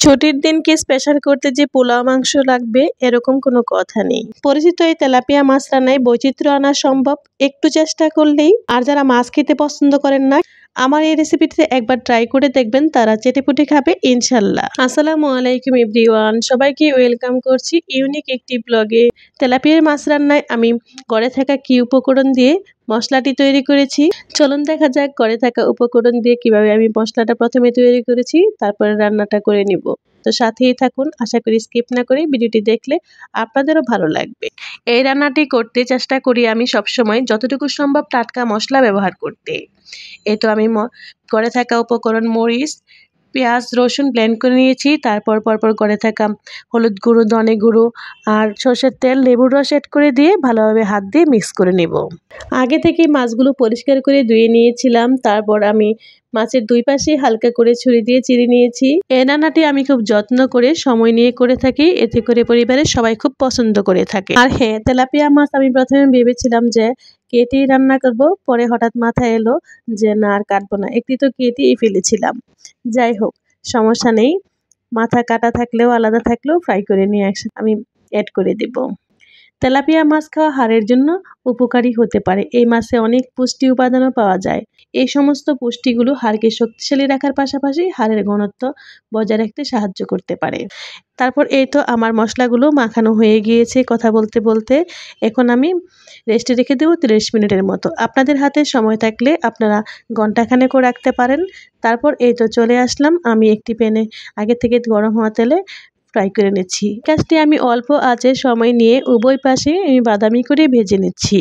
ছুটির দিনকে স্পেশাল করতে যে পোলাও মাংস লাগবে এরকম কোনো কথা নেই। পরিচিত এই তেলাপিয়া মাছ রান্নায় বৈচিত্র্য আনা সম্ভব একটু চেষ্টা করলেই। আর যারা মাছ খেতে পছন্দ করেন না, আমার এই রেসিপিটিতে একবার ট্রাই করে দেখবেন, তারা চেটেপুটে খাবে ইনশাল্লাহ। আসসালামু আলাইকুম এভরিওয়ান, সবাইকে ওয়েলকাম করছি ইউনিক একটি ব্লগে। তেলাপিয়ার মাছ রান্নায় আমি ঘরে থাকা কি উপকরণ দিয়ে মশলাটি তৈরি করেছি, চলুন দেখা যাক ঘরে থাকা উপকরণ দিয়ে কিভাবে আমি মশলাটা প্রথমে তৈরি করেছি, তারপরে রান্নাটা করে নিব। তো সাথেই থাকুন, আশা করি স্কিপ না করে ভিডিওটি দেখলে আপনাদেরও ভালো লাগবে। এই রান্নাটি করতে চেষ্টা করি আমি সবসময় যতটুকু সম্ভব টাটকা মশলা ব্যবহার করতে। এই তো আমি ঘরে থাকা উপকরণ মরিচ, পেঁয়াজ, রসুন ব্লেন্ড করে নিয়েছি। তারপর পরপর করে থাকা হলুদ গুঁড়ো, ধনে গুঁড়ো আর সর্ষের তেল, লেবুর রস অ্যাড করে দিয়ে ভালোভাবে হাত দিয়ে মিক্স করে নেব। আগে থেকে মাছগুলো পরিষ্কার করে ধুয়ে নিয়েছিলাম। তারপর আমি মাছের দুই পাশে হালকা করে ছুরি দিয়ে চিড়ে নিয়েছি। এই রান্নাটি আমি খুব যত্ন করে সময় নিয়ে করে থাকি, এতে করে পরিবারের সবাই খুব পছন্দ করে থাকে। আর হ্যাঁ, তেলাপিয়া মাছ আমি প্রথমে ভেবেছিলাম যে কেটেই রান্না করব, পরে হঠাৎ মাথায় এলো যে না, আর কাটবো না, একটি তো কেটেই ফেলেছিলাম। যাই হোক, সমস্যা নেই, মাথা কাটা থাকলেও আলাদা থাকলেও ফ্রাই করে নিয়ে একসাথে আমি অ্যাড করে দেব। তেলাপিয়া মাছ খাওয়া হাড়ের জন্য উপকারী হতে পারে। এই মাছে অনেক পুষ্টি উপাদানও পাওয়া যায়। এই সমস্ত পুষ্টিগুলো হাড়কে শক্তিশালী রাখার পাশাপাশি হাড়ের ঘনত্ব বজায় রাখতে সাহায্য করতে পারে। তারপর এই তো আমার মশলাগুলো মাখানো হয়ে গিয়েছে কথা বলতে বলতে। এখন আমি রেস্টে রেখে দেবো 30 মিনিটের মতো। আপনাদের হাতে সময় থাকলে আপনারা ঘন্টাখানেকও রাখতে পারেন। তারপর এই তো চলে আসলাম, আমি একটি প্যানে আগে থেকে গরম হওয়া তেলে ফ্রাই করে নিচ্ছি। কাজটি আমি অল্প আঁচে সময় নিয়ে উভয় পাশে আমি বাদামি করে ভেজে নিচ্ছি।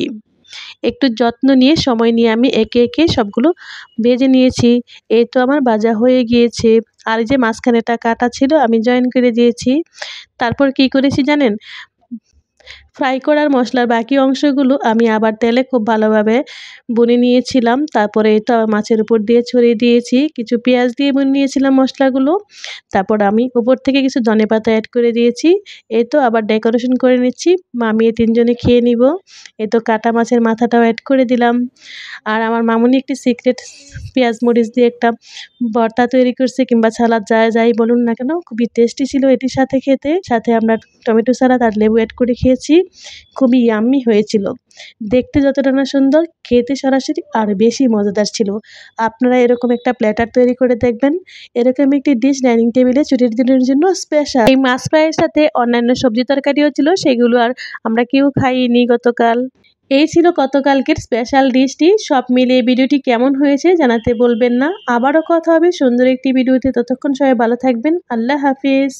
একটু যত্ন নিয়ে সময় নিয়ে আমি একে একে সবগুলো ভেজে নিয়েছি। এই তো আমার ভাজা হয়ে গিয়েছে। আর যে মাঝখানেটা কাটা ছিল আমি জয়েন করে দিয়েছি। তারপর কি করেছি জানেন, ফ্রাই করার মশলার বাকি অংশগুলো আমি আবার তেলে খুব ভালোভাবে বুনে নিয়েছিলাম। তারপরে এই তো মাছের উপর দিয়ে ছড়িয়ে দিয়েছি, কিছু পেঁয়াজ দিয়ে বুনে নিয়েছিলাম মশলাগুলো। তারপর আমি উপর থেকে কিছু ধনেপাতা অ্যাড করে দিয়েছি। এই তো আবার ডেকোরেশন করে নিচ্ছি, মামিয়ে 3 জনে খেয়ে নিব। এই তো কাটা মাছের মাথাটাও অ্যাড করে দিলাম। আর আমার মামুনি একটি সিক্রেট পেঁয়াজ মরিচ দিয়ে একটা ভর্তা তৈরি করছে, কিংবা সালাদ, যাই বলুন না কেন, খুবই টেস্টি ছিল এটির সাথে খেতে। সাথে আমরা টমেটো সালাদ আর লেবু অ্যাড করে খেয়েছি, খুবই ইয়াম্মি হয়েছিল। দেখতে যতটা না সুন্দর, খেতে সরাসরি আর বেশি মজাদার ছিল। আপনারা এরকম একটা প্ল্যাটার তৈরি করে দেখবেন। এরকম একটি ডিশ ডাইনিং টেবিলে ছুটির দিনের জন্য স্পেশাল। এই মাছ ফ্রাইয়ের সাথে অন্যান্য সবজি তরকারিও ছিল, সেগুলো আর আমরা কেউ খাইনি গতকাল। এই ছিল গতকালকের স্পেশাল ডিশটি। সব মিলিয়ে ভিডিওটি কেমন হয়েছে জানাতে বলবেন না। আবারও কথা হবে সুন্দর একটি ভিডিওতে, ততক্ষণ সবাই ভালো থাকবেন। আল্লাহ হাফিজ।